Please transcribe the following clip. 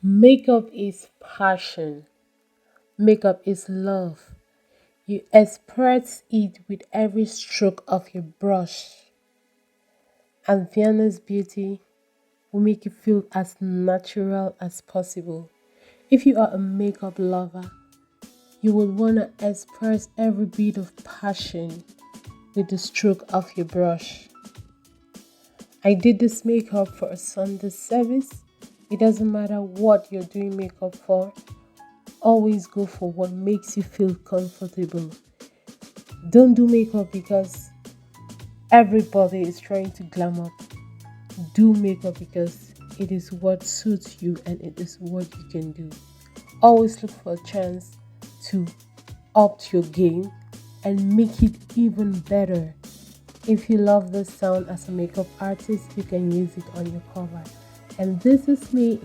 Makeup is passion. Makeup is love. You express it with every stroke of your brush. And Vienna's beauty will make you feel as natural as possible. If you are a makeup lover, you will want to express every bit of passion with the stroke of your brush. I did this makeup for a Sunday service. It doesn't matter what you're doing makeup for, always go for what makes you feel comfortable. Don't do makeup because everybody is trying to glam up. Do makeup because it is what suits you and it is what you can do. Always look for a chance to up your game and make it even better. If you love this sound as a makeup artist, you can use it on your cover. And this is me